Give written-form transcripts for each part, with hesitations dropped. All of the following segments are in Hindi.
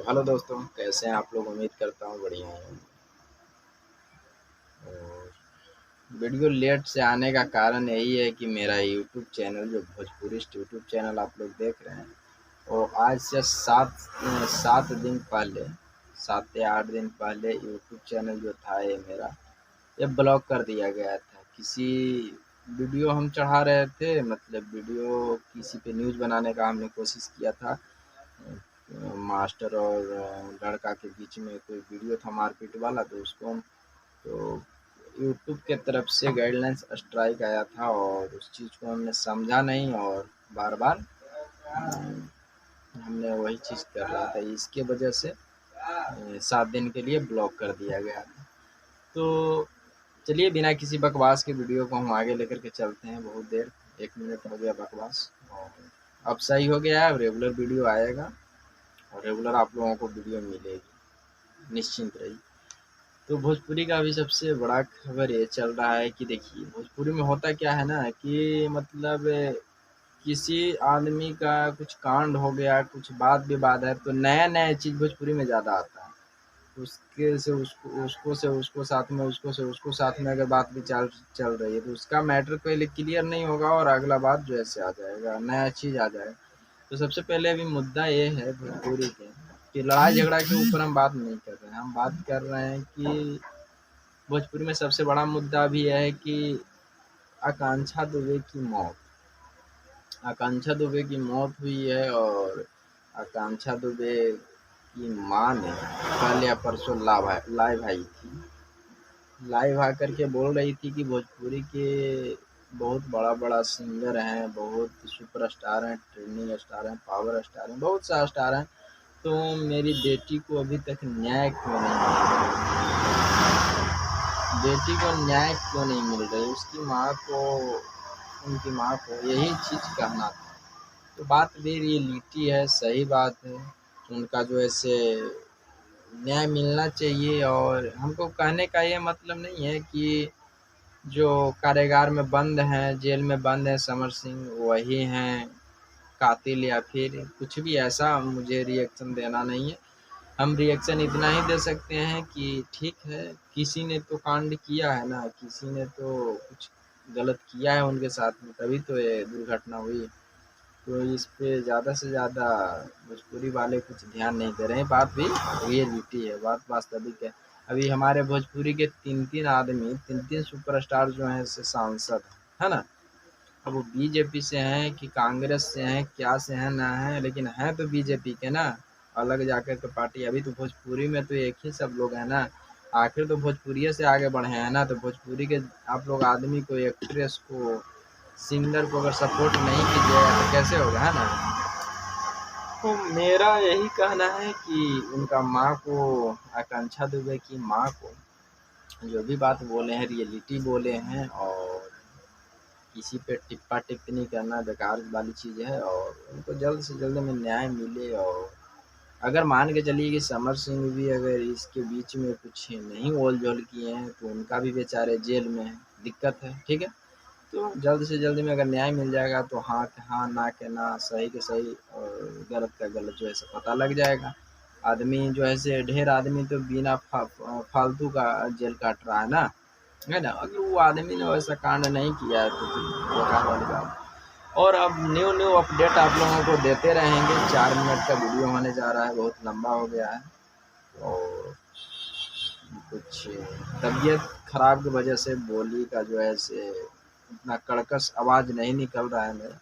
तो हेलो दोस्तों, कैसे हैं आप लोग? उम्मीद करता हूँ बढ़िया हैं। और वीडियो लेट से आने का कारण यही है कि मेरा यूट्यूब चैनल, जो भोजपुरिस्ट यूट्यूब चैनल आप लोग देख रहे हैं, वो आज से सात दिन पहले, 7 या 8 दिन पहले यूट्यूब चैनल जो था ये मेरा, ये ब्लॉक कर दिया गया था। किसी वीडियो हम चढ़ा रहे थे, मतलब वीडियो किसी पे न्यूज़ बनाने का हमने कोशिश किया था। मास्टर और लड़का के बीच में कोई वीडियो था मारपीट वाला, तो उसको हम, तो यूट्यूब के तरफ से गाइडलाइंस स्ट्राइक आया था और उस चीज़ को हमने समझा नहीं और बार बार हमने वही चीज़ कर रहा था। इसके वजह से 7 दिन के लिए ब्लॉक कर दिया गया था। तो चलिए, बिना किसी बकवास के वीडियो को हम आगे लेकर के चलते हैं। बहुत देर, 1 मिनट हो गया बकवास, और अब सही हो गया है। अब रेगुलर वीडियो आएगा और रेगुलर आप लोगों को वीडियो मिलेगी, निश्चिंत रहिए। तो भोजपुरी का अभी सबसे बड़ा खबर ये चल रहा है कि देखिए, भोजपुरी में होता क्या है ना कि मतलब किसी आदमी का कुछ कांड हो गया, कुछ बात विवाद है, तो नया नया चीज़ भोजपुरी में ज़्यादा आता है। उसके से उसको साथ में, उसको से उसको साथ में अगर बात भी चल चल रही है, तो उसका मैटर पहले क्लियर नहीं होगा और अगला बात जो ऐसे आ जाएगा, नया चीज़ आ जाएगा। तो सबसे पहले अभी मुद्दा ये है भोजपुरी के, कि लड़ाई झगड़ा के ऊपर हम बात नहीं कर रहे हैं। हम बात कर रहे हैं कि भोजपुरी में सबसे बड़ा मुद्दा अभी यह है कि आकांक्षा दुबे की मौत। आकांक्षा दुबे की मौत हुई है और आकांक्षा दुबे की माँ ने कल या परसों लाइव आई थी। लाइव आकर के बोल रही थी कि भोजपुरी के बहुत बड़ा बड़ा सिंगर हैं, बहुत सुपरस्टार हैं, ट्रेंडिंग स्टार हैं, पावर स्टार हैं, बहुत सा स्टार हैं, तो मेरी बेटी को अभी तक न्याय क्यों नहीं मिल रहा? बेटी को न्याय क्यों नहीं मिल रही? उसकी माँ को, उनकी माँ को यही चीज़ कहना था। तो बात भी रियलिटी है, सही बात है। उनका जो ऐसे न्याय मिलना चाहिए। और हमको कहने का ये मतलब नहीं है कि जो कारागार में बंद हैं, जेल में बंद हैं समर सिंह, वही हैं कातिल, या फिर कुछ भी ऐसा मुझे रिएक्शन देना नहीं है। हम रिएक्शन इतना ही दे सकते हैं कि ठीक है, किसी ने तो कांड किया है ना, किसी ने तो कुछ गलत किया है उनके साथ में, तभी तो ये दुर्घटना हुई। तो इस पे ज़्यादा से ज़्यादा भोजपुरी वाले कुछ ध्यान नहीं दे रहे हैं। बात भी रियलिटी है, बात वास्तविक है। अभी हमारे भोजपुरी के 3-3 आदमी, 3-3 सुपरस्टार जो हैं से सांसद है ना। अब वो बीजेपी से हैं कि कांग्रेस से हैं, क्या से हैं ना हैं, लेकिन हैं तो बीजेपी के ना। अलग जाकर के पार्टी, अभी तो भोजपुरी में तो एक ही सब लोग हैं ना। आखिर तो भोजपुरी से आगे बढ़े हैं ना। तो भोजपुरी के आप लोग आदमी को, एक्ट्रेस को, सिंगर को अगर सपोर्ट नहीं कीजिएगा तो कैसे होगा, है ना। तो मेरा यही कहना है कि उनका माँ को, आकांक्षा दुबे की माँ को, जो भी बात बोले हैं रियलिटी बोले हैं, और किसी पे टिप्पा टिप्पणी करना बेकार वाली चीज़ है। और उनको जल्द से जल्द में न्याय मिले। और अगर मान के चलिए कि समर सिंह भी अगर इसके बीच में कुछ नहीं ओल झोल किए हैं, तो उनका भी बेचारे जेल में है, दिक्कत है, ठीक है। तो जल्द से जल्द में अगर न्याय मिल जाएगा तो हाँ के हाँ, ना के ना, सही के सही और गलत का गलत जो है सो पता लग जाएगा। आदमी जो है से, ढेर आदमी तो बिना फालतू का जेल काट रहा है ना। अगर वो आदमी ने वैसा कांड नहीं किया है तो फिर बेकार वाली बात। और अब न्यू न्यू अपडेट आप लोगों को देते रहेंगे। 4 मिनट का वीडियो होने जा रहा है, बहुत लंबा हो गया है। और कुछ तबीयत खराब की वजह से बोली का जो है से इतना कड़कस आवाज़ नहीं निकल रहा है मेरा।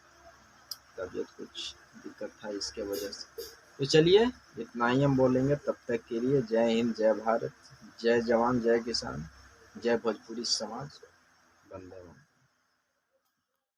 तबीयत कुछ दिक्कत था, इसके वजह से। तो चलिए, इतना ही हम बोलेंगे। तब तक के लिए जय हिंद, जय भारत, जय जवान, जय किसान, जय भोजपुरी समाज, वंदे मातरम।